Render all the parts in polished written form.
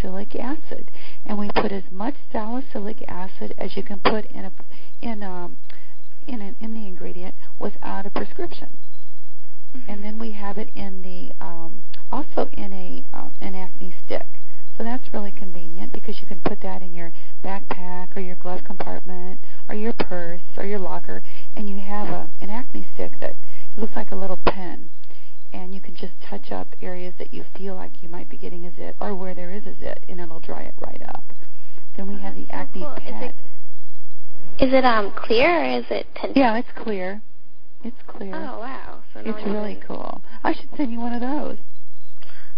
salicylic acid, and we put as much salicylic acid as you can put in the ingredient without a prescription. And then we have it in the also in an acne stick. So that's really convenient because you can put that in your backpack or your glove compartment or your purse or your locker, and you have an acne stick that looks like a little pen, and you can just touch up areas that you feel like you might be getting a zit or where there is a zit, and it'll dry it right up. Then we have the acne pad. Is it clear or is it tinted? Yeah, it's clear. It's clear. Oh, wow. So it's really cool. I should send you one of those.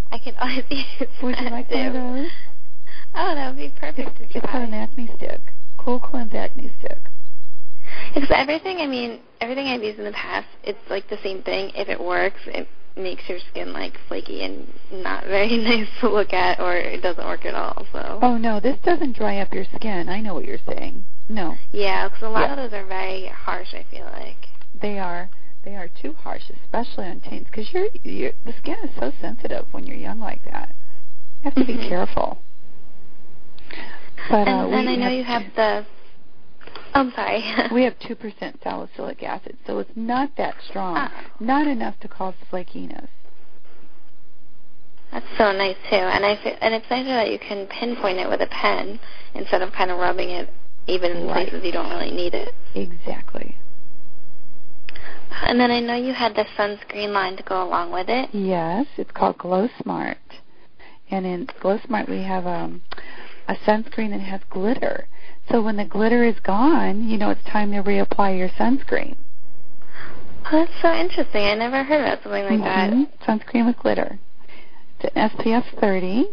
I could always use Would you like one of those? Oh, that would be perfect to try. It's called an acne stick. Cool Cleanse acne stick. Because everything I've used in the past, it's like the same thing. If it works, it makes your skin like flaky and not very nice to look at, or it doesn't work at all. So. Oh no, this doesn't dry up your skin. I know what you're saying. No. Yeah, because a lot of those are very harsh, I feel like. They are too harsh, especially on teens, because the skin is so sensitive when you're young like that. You have to be careful. But and I know you have the. Oh, I'm sorry. We have 2% salicylic acid, so it's not that strong. Not enough to cause flakiness. That's so nice too, and it's nicer that you can pinpoint it with a pen instead of kind of rubbing it even in places you don't really need it. Exactly. And then I know you had the sunscreen line to go along with it. Yes, it's called Glow Smart. And in Glow Smart we have a sunscreen that has glitter. So when the glitter is gone, it's time to reapply your sunscreen. Oh, that's so interesting. I never heard about something like that. Sunscreen with glitter. It's an SPF 30.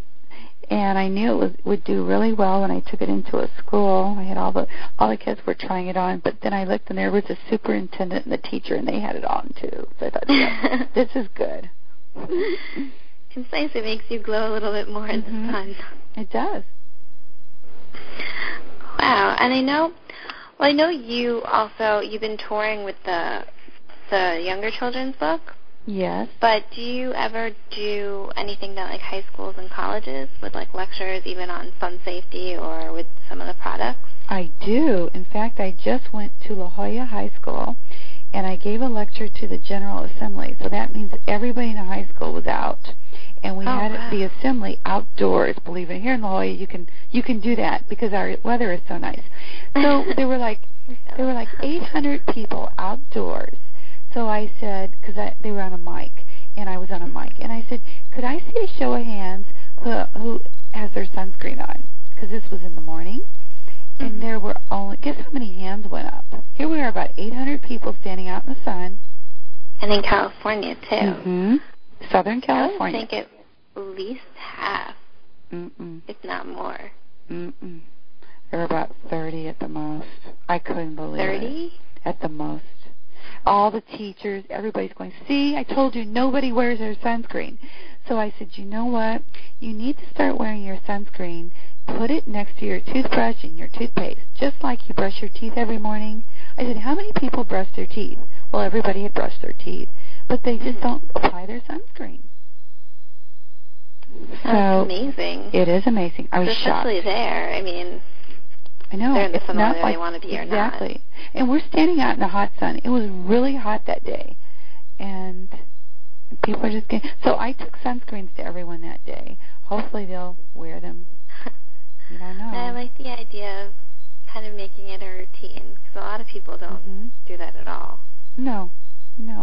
And I knew it would do really well when I took it into a school. I had all the kids were trying it on, but then I looked and there was a superintendent and the teacher, and they had it on too. So I thought, this is good. It's nice. It makes you glow a little bit more in the sun. It does. Wow. And I know you've been touring with the younger children's book. Yes. But do you ever do anything that like high schools and colleges with like lectures even on sun safety or with some of the products? I do. In fact, I just went to La Jolla High School and I gave a lecture to the General Assembly. So that means everybody in the high school was out. And we had the assembly outdoors. Believe it, here in La Jolla you can do that because our weather is so nice. So there were like 800 people outdoors. So I said, because they were on a mic, and I was on a mic, and I said, could I see a show of hands who has their sunscreen on? Because this was in the morning, and there were guess how many hands went up? Here we are, about 800 people standing out in the sun. And in California, too. Southern California. I would think at least half, if not more. There were about 30 at the most. I couldn't believe it. 30? At the most. All the teachers, everybody's going, see, I told you nobody wears their sunscreen. So I said, you know what? You need to start wearing your sunscreen. Put it next to your toothbrush and your toothpaste, just like you brush your teeth every morning. I said, how many people brush their teeth? Well, everybody had brushed their teeth, but they just don't apply their sunscreen. That's amazing. It is amazing. I was shocked. Especially there. I mean, I know. They're in the sun not whether like, they want to be or not. Exactly. And we're standing out in the hot sun. It was really hot that day. And people are just getting... So I took sunscreens to everyone that day. Hopefully they'll wear them. You don't know. I like the idea of kind of making it a routine, because a lot of people don't do that at all. No,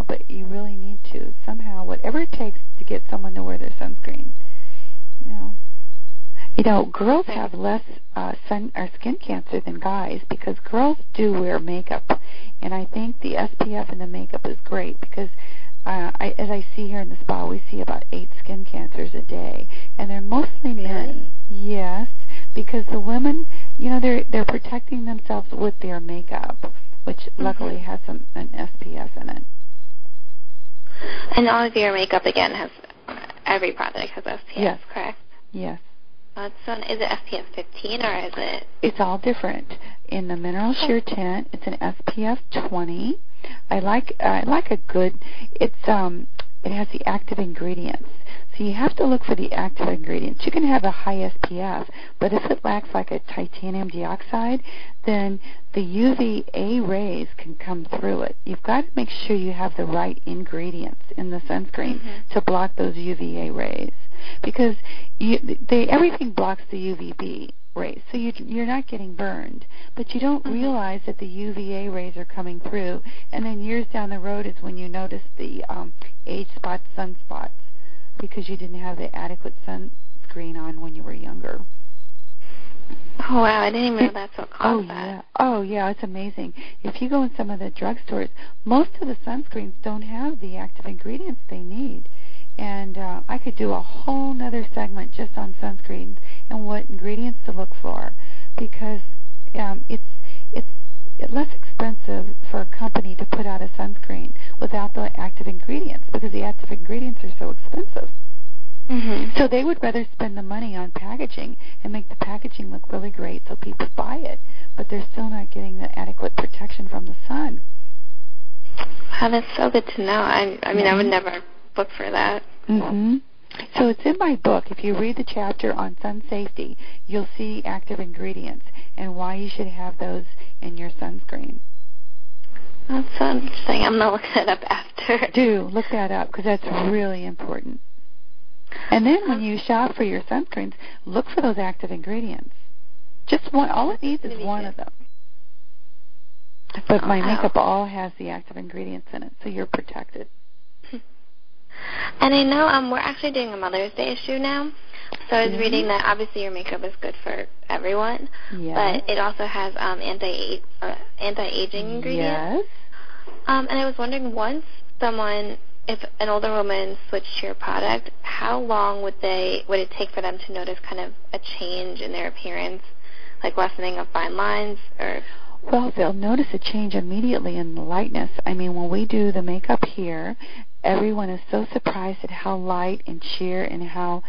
but you really need to. Somehow, whatever it takes to get someone to wear their sunscreen, girls have less sun or skin cancer than guys because girls do wear makeup, and I think the SPF in the makeup is great because as I see here in the spa, we see about 8 skin cancers a day, and they're mostly men. Yes, because the women, they're protecting themselves with their makeup, which luckily has an SPF in it. And all of your makeup again every product has SPF, correct? Yes. Is it SPF 15 or is it? It's all different. In the Mineral Sheer Tint, it's an SPF 20. I like a good. It's it has the active ingredients. So you have to look for the active ingredients. You can have a high SPF, but if it lacks like a titanium dioxide, then the UVA rays can come through it. You've got to make sure you have the right ingredients in the sunscreen to block those UVA rays, because everything blocks the UVB rays, so you're not getting burned, but you don't realize that the UVA rays are coming through, and then years down the road is when you notice the age spots, sunspots, because you didn't have the adequate sunscreen on when you were younger. Oh, wow, I didn't even know that's what caused that. Yeah. Oh, yeah, it's amazing. If you go in some of the drugstores, most of the sunscreens don't have the active ingredients they need. And I could do a whole nother segment just on sunscreens and what ingredients to look for, because it's less expensive for a company to put out a sunscreen without the active ingredients, because the active ingredients are so expensive. So they would rather spend the money on packaging and make the packaging look really great so people buy it, but they're still not getting the adequate protection from the sun. Wow, that's so good to know. I mean, I would never look for that. So it's in my book. If you read the chapter on sun safety, you'll see active ingredients and why you should have those in your sunscreen. That's so interesting. I'm going to look that up after. Do. Look that up, because that's really important. And then when you shop for your sunscreens, look for those active ingredients. Just one. All it needs is one of them. But my makeup all has the active ingredients in it, so you're protected. And I know we're actually doing a Mother's Day issue now. So I was reading that obviously your makeup is good for everyone, but it also has anti-aging ingredients. And I was wondering, once if an older woman switched to your product, how long would it take for them to notice kind of a change in their appearance, like lessening of fine lines? Well, they'll notice a change immediately in the lightness. I mean, when we do the makeup here, everyone is so surprised at how light and sheer and how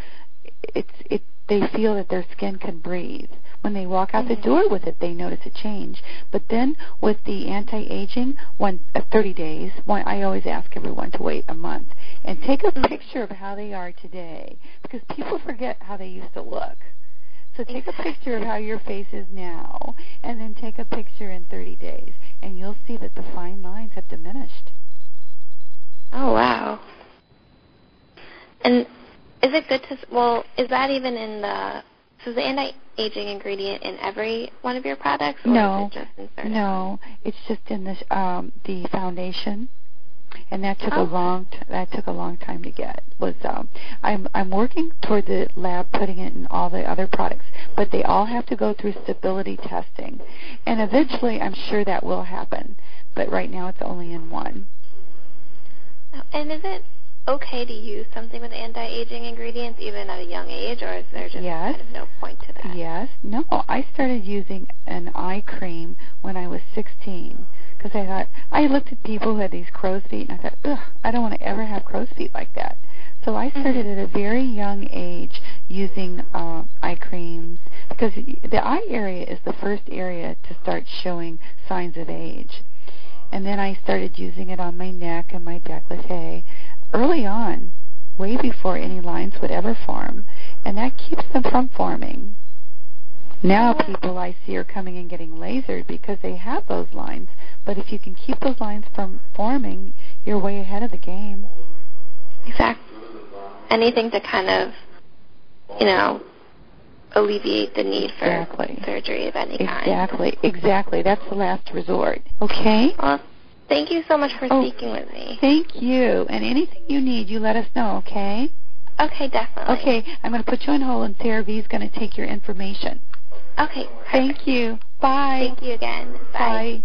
they feel that their skin can breathe. When they walk out the door with it, they notice a change. But then with the anti-aging, 30 days, I always ask everyone to wait a month and take a picture of how they are today, because people forget how they used to look. So take a picture of how your face is now, and then take a picture in 30 days, and you'll see that the fine lines have diminished. Oh, wow. And is it good is that even in is the anti-aging ingredient in every one of your products? Or No. Is it just in certain No, it's just in the foundation. And that took a long time to get. I'm working toward the lab putting it in all the other products, but they all have to go through stability testing, and eventually I'm sure that will happen. But right now it's only in one. And is it okay to use something with anti-aging ingredients even at a young age, or is there just kind of no point to that? Yes. No, I started using an eye cream when I was 16. Because I looked at people who had these crow's feet, and I thought, ugh, I don't want to ever have crow's feet like that. So I started at a very young age using eye creams, because the eye area is the first area to start showing signs of age. And then I started using it on my neck and my décolleté early on, way before any lines would ever form, and that keeps them from forming. Now people I see are coming and getting lasered because they have those lines. But if you can keep those lines from forming, you're way ahead of the game. Exactly. Anything to kind of, alleviate the need for surgery of any kind. Exactly. That's the last resort. Okay? Well, thank you so much for speaking with me. Thank you. And anything you need, you let us know, okay? Okay, definitely. Okay, I'm going to put you on hold, and Sarah V is going to take your information. Okay, perfect. Thank you. Bye. Thank you again. Bye. Bye.